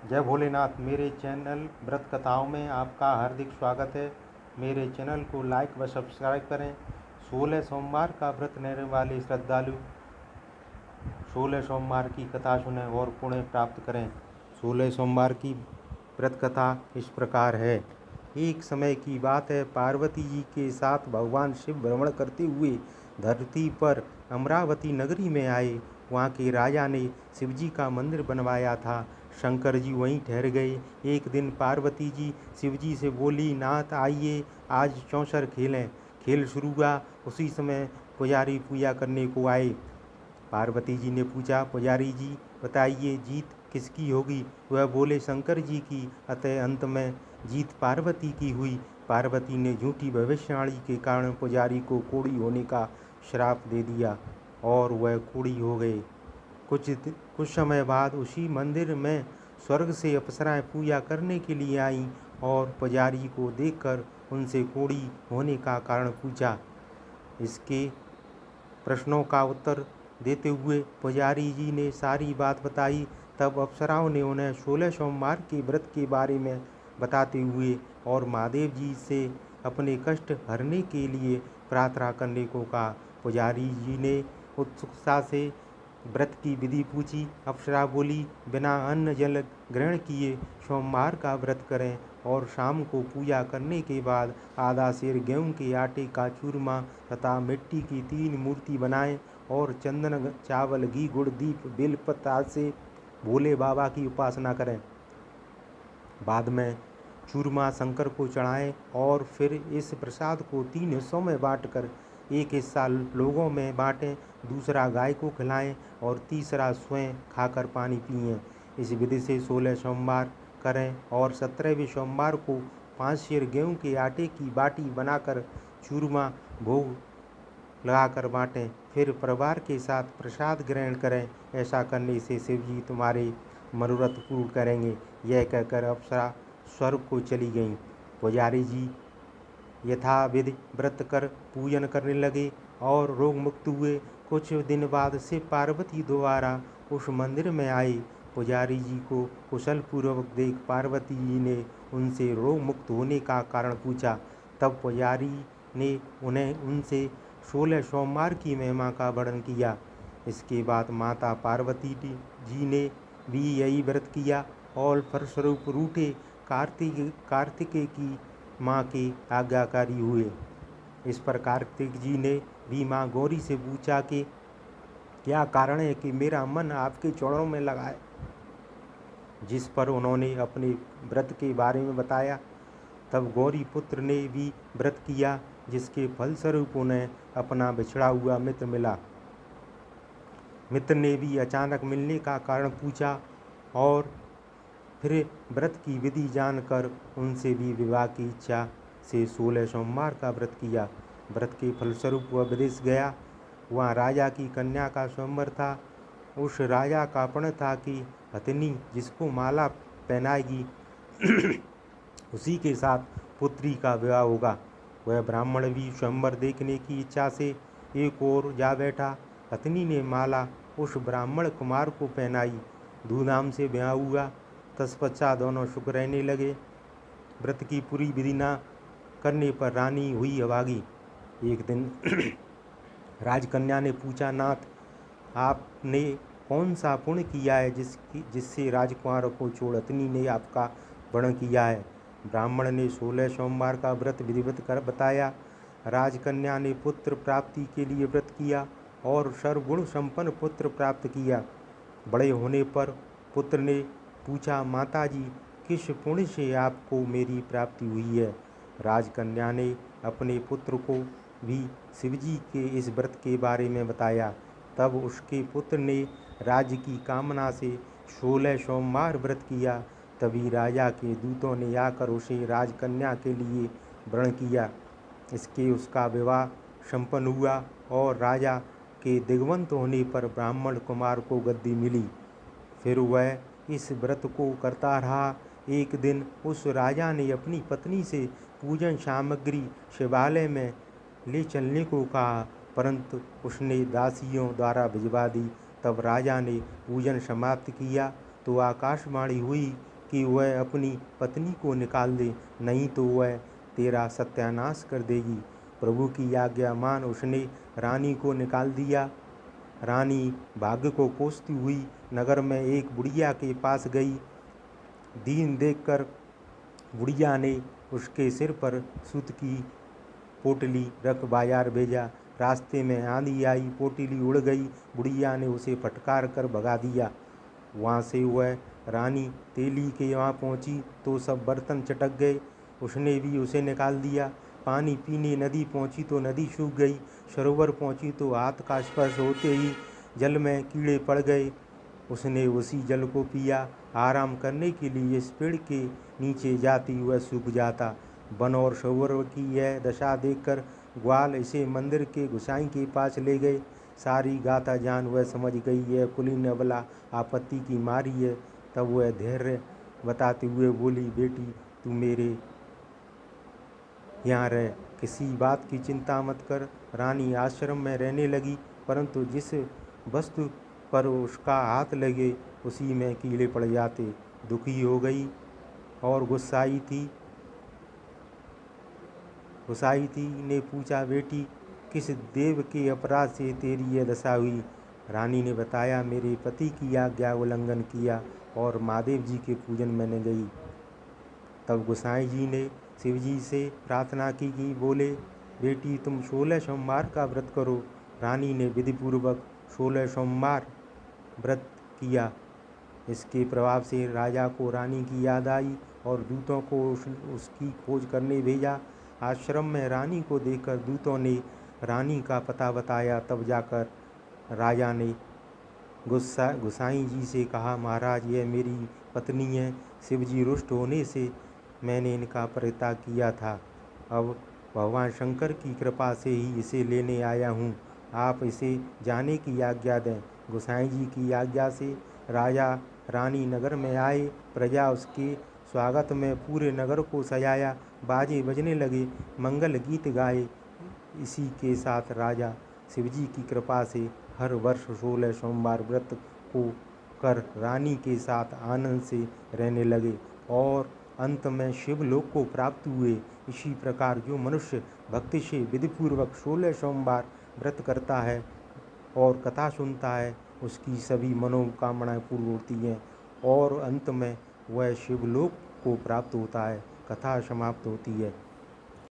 जय भोलेनाथ। मेरे चैनल व्रत कथाओं में आपका हार्दिक स्वागत है। मेरे चैनल को लाइक व सब्सक्राइब करें। 16 सोमवार का व्रत लेने वाले श्रद्धालु 16 सोमवार की कथा सुनें और पुण्य प्राप्त करें। 16 सोमवार की व्रत कथा इस प्रकार है। एक समय की बात है, पार्वती जी के साथ भगवान शिव भ्रमण करते हुए धरती पर अमरावती नगरी में आए। वहाँ के राजा ने शिव जी का मंदिर बनवाया था। शंकर जी वहीं ठहर गए। एक दिन पार्वती जी शिव जी से बोली, नाथ आइए आज चौसर खेलें। खेल शुरू हुआ। उसी समय पुजारी पूजा करने को आए। पार्वती जी ने पूछा, पुजारी जी बताइए जीत किसकी होगी? वह बोले, शंकर जी की। अतः अंत में जीत पार्वती की हुई। पार्वती ने झूठी भविष्यवाणी के कारण पुजारी को कोढ़ी होने का श्राप दे दिया और वह कोढ़ी हो गए। कुछ समय बाद उसी मंदिर में स्वर्ग से अप्सराएं पूजा करने के लिए आईं और पुजारी को देखकर उनसे कोढ़ी होने का कारण पूछा। इसके प्रश्नों का उत्तर देते हुए पुजारी जी ने सारी बात बताई। तब अप्सराओं ने उन्हें 16 सोमवार के व्रत के बारे में बताते हुए और महादेव जी से अपने कष्ट हरने के लिए प्रार्थना करने को कहा। पुजारी जी ने उत्सुकता से व्रत की विधि पूछी। अप्सरा बोली, बिना अन्न जल ग्रहण किए सोमवार का व्रत करें और शाम को पूजा करने के बाद आधा सेर गेहूं के आटे का चूरमा तथा मिट्टी की 3 मूर्ति बनाएं और चंदन चावल घी गुड़ दीप बेलपत्र से भोले बाबा की उपासना करें। बाद में चूरमा शंकर को चढ़ाएं और फिर इस प्रसाद को 3 हिस्सों में बांटकर एक हिस्सा लोगों में बांटें, दूसरा गाय को खिलाएं और तीसरा स्वयं खाकर पानी पिएं। इस विधि से 16 सोमवार करें और 17वें सोमवार को 5 सेर गेहूं के आटे की बाटी बनाकर चूरमा भोग लगाकर बांटें। फिर परिवार के साथ प्रसाद ग्रहण करें। ऐसा करने से शिव जी तुम्हारे मनोरथ पूर्ण करेंगे। यह कहकर अप्सरा स्वर्ग को चली गईं। पुजारी जी यथाविधि व्रत कर पूजन करने लगे और रोग मुक्त हुए। कुछ दिन बाद शिव पार्वती दोबारा उस मंदिर में आए। पुजारी जी को कुशल पूर्वक देख पार्वती जी ने उनसे रोग मुक्त होने का कारण पूछा। तब पुजारी ने उनसे 16 सोमवार की महिमा का वर्णन किया। इसके बाद माता पार्वती जी ने भी यही व्रत किया और फलस्वरूप रूठे कार्तिकेय की माँ के आज्ञाकारी हुए। इस पर कार्तिक जी ने भी माँ गौरी से पूछा कि क्या कारण है कि मेरा मन आपके चरणों में लगा है। जिस पर उन्होंने अपने व्रत के बारे में बताया। तब गौरी पुत्र ने भी व्रत किया, जिसके फलस्वरूप उन्हें अपना बिछड़ा हुआ मित्र मिला। मित्र ने भी अचानक मिलने का कारण पूछा और फिर व्रत की विधि जानकर उनसे भी विवाह की इच्छा से 16 सोमवार का व्रत किया। व्रत के फलस्वरूप वह विदेश गया। वहाँ राजा की कन्या का स्वयंवर था। उस राजा का प्रण था कि हथिनी जिसको माला पहनाएगी उसी के साथ पुत्री का विवाह होगा। वह ब्राह्मण भी स्वयंवर देखने की इच्छा से एक ओर जा बैठा। हथिनी ने माला उस ब्राह्मण कुमार को पहनाई। धूमधाम से विवाह हुआ। तत्पश्चात दोनों सुख रहने लगे। व्रत की पूरी विधि न करने पर रानी हुई अभागी। एक दिन राजकन्या ने पूछा, नाथ आपने कौन सा पुण्य किया है जिससे राजकुमार को छोड़ हथिनी ने आपका वर्णन किया है। ब्राह्मण ने 16 सोमवार का व्रत विधिवत कर बताया। राजकन्या ने पुत्र प्राप्ति के लिए व्रत किया और सर्वगुण संपन्न पुत्र प्राप्त किया। बड़े होने पर पुत्र ने पूछा, माताजी किस पुण्य से आपको मेरी प्राप्ति हुई है। राजकन्या ने अपने पुत्र को भी शिवजी के इस व्रत के बारे में बताया। तब उसके पुत्र ने राज्य की कामना से 16 सोमवार व्रत किया। तभी राजा के दूतों ने आकर उसे राजकन्या के लिए वरण किया। इसके उसका विवाह संपन्न हुआ और राजा के दिग्वंत होने पर ब्राह्मण कुमार को गद्दी मिली। फिर वह इस व्रत को करता रहा। एक दिन उस राजा ने अपनी पत्नी से पूजन सामग्री शिवालय में ले चलने को कहा, परंतु उसने दासियों द्वारा भिजवा दी। तब राजा ने पूजन समाप्त किया तो आकाशवाणी हुई कि वह अपनी पत्नी को निकाल दे, नहीं तो वह तेरा सत्यानाश कर देगी। प्रभु की आज्ञा मान उसने रानी को निकाल दिया। रानी भाग्य को कोसती हुई नगर में एक बुढ़िया के पास गई। दीन देखकर बुढ़िया ने उसके सिर पर सूत की पोटली रख बाजार भेजा। रास्ते में आंधी आई, पोटली उड़ गई। बुढ़िया ने उसे फटकार कर भगा दिया। वहाँ से वह रानी तेली के वहाँ पहुँची तो सब बर्तन चटक गए। उसने भी उसे निकाल दिया। पानी पीने नदी पहुँची तो नदी सूख गई। सरोवर पहुँची तो हाथ का स्पर्श होते ही जल में कीड़े पड़ गए। उसने उसी जल को पिया। आराम करने के लिए इस पेड़ के नीचे जाती वह सूख जाता। वन और सरोवर की यह दशा देखकर ग्वाल इसे मंदिर के गोसाई के पास ले गए। सारी गाथा जान वह समझ गई यह कुलीन अबला आपत्ति की मारी है। तब वह धैर्य बताते हुए बोली, बेटी तू मेरे यहाँ रह, किसी बात की चिंता मत कर। रानी आश्रम में रहने लगी, परंतु जिस वस्तु पर उसका हाथ लगे उसी में कीड़े पड़ जाते। दुखी हो गई और गुस्साई थी ने पूछा, बेटी किस देव के अपराध से तेरी यह दशा हुई? रानी ने बताया, मेरे पति की आज्ञा उल्लंघन किया और महादेव जी के पूजन में न गई। तब गोसाई जी ने शिव जी से प्रार्थना की कि बोले, बेटी तुम 16 सोमवार का व्रत करो। रानी ने विधिपूर्वक 16 सोमवार व्रत किया। इसके प्रभाव से राजा को रानी की याद आई और दूतों को उसकी खोज करने भेजा। आश्रम में रानी को देखकर दूतों ने रानी का पता बताया। तब जाकर राजा ने गोसाई जी से कहा, महाराज यह मेरी पत्नी है। शिवजी रुष्ट होने से मैंने इनका परित्याग किया था। अब भगवान शंकर की कृपा से ही इसे लेने आया हूँ। आप इसे जाने की आज्ञा दें। गोसाई जी की आज्ञा से राजा रानी नगर में आए। प्रजा उसके स्वागत में पूरे नगर को सजाया। बाजे बजने लगे, मंगल गीत गाए। इसी के साथ राजा शिवजी की कृपा से हर वर्ष 16 सोमवार व्रत को कर रानी के साथ आनंद से रहने लगे और अंत में शिवलोक को प्राप्त हुए। इसी प्रकार जो मनुष्य भक्ति से विधिपूर्वक 16 सोमवार व्रत करता है और कथा सुनता है, उसकी सभी मनोकामनाएं पूर्ण होती हैं और अंत में वह शिवलोक को प्राप्त होता है। कथा समाप्त होती है।